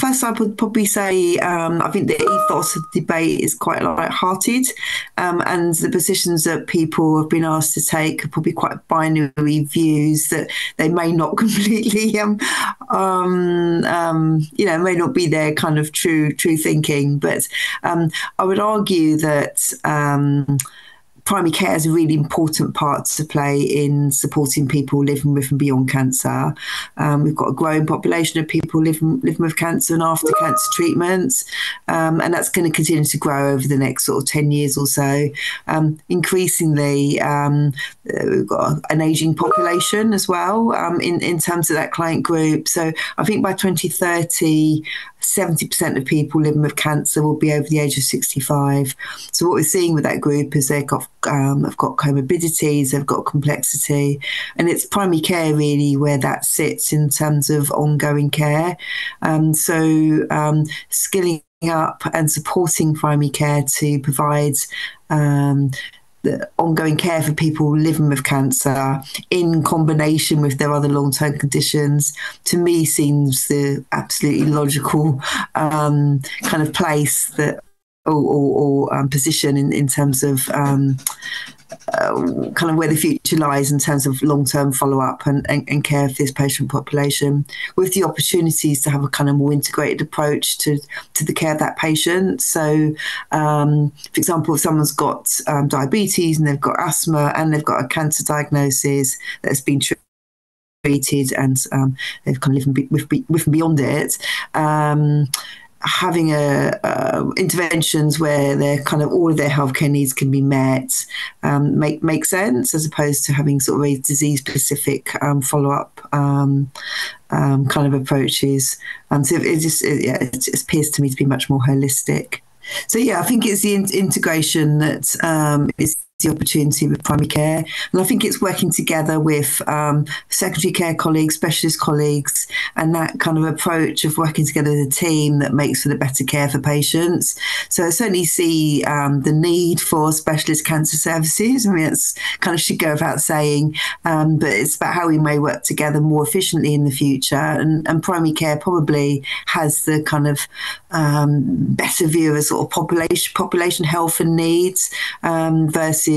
First, I would probably say I think the ethos of debate is quite light-hearted, and the positions that people have been asked to take are probably quite binary views that they may not completely, may not be their kind of true thinking. But I would argue that primary care is a really important part to play in supporting people living with and beyond cancer. We've got a growing population of people living with cancer and after cancer treatments, and that's going to continue to grow over the next sort of 10 years or so. Increasingly, we've got an ageing population as well in terms of that client group. So I think by 2030, 70% of people living with cancer will be over the age of 65. So what we're seeing with that group is they've got comorbidities, they've got complexity, and it's primary care really where that sits in terms of ongoing care. Skilling up and supporting primary care to provide the ongoing care for people living with cancer in combination with their other long-term conditions, to me seems the absolutely logical kind of place that or position in terms of kind of where the future lies in terms of long-term follow-up and care for this patient population, with the opportunities to have a kind of more integrated approach to the care of that patient. So, for example, if someone's got diabetes and they've got asthma and they've got a cancer diagnosis that's been treated and they've kind of lived with and beyond it, having interventions where they're kind of all of their healthcare needs can be met make sense, as opposed to having sort of a disease-specific follow-up kind of approaches. So it appears to me to be much more holistic. So I think it's the integration that is the opportunity with primary care, and I think it's working together with secondary care colleagues, specialist colleagues, and that kind of approach of working together as a team that makes for the better care for patients. So I certainly see the need for specialist cancer services. I mean, it's kind of should go without saying, but it's about how we may work together more efficiently in the future, and primary care probably has the kind of better view of sort of population health and needs versus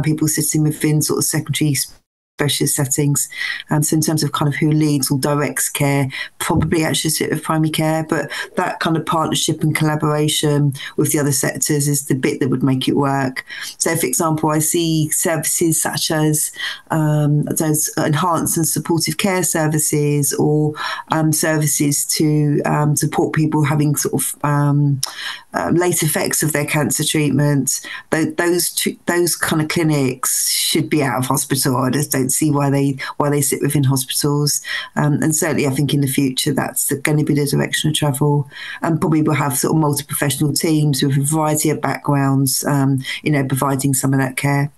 people sitting within sort of secondary specialist settings. So in terms of kind of who leads or directs care, probably actually sit with primary care, but that kind of partnership and collaboration with the other sectors is the bit that would make it work. So for example, I see services such as those enhanced and supportive care services, or services to support people having sort of late effects of their cancer treatment. Those kind of clinics should be out of hospital. I just don't see why they sit within hospitals. And certainly I think in the future that's going to be the direction of travel. And probably we'll have sort of multi-professional teams with a variety of backgrounds, providing some of that care.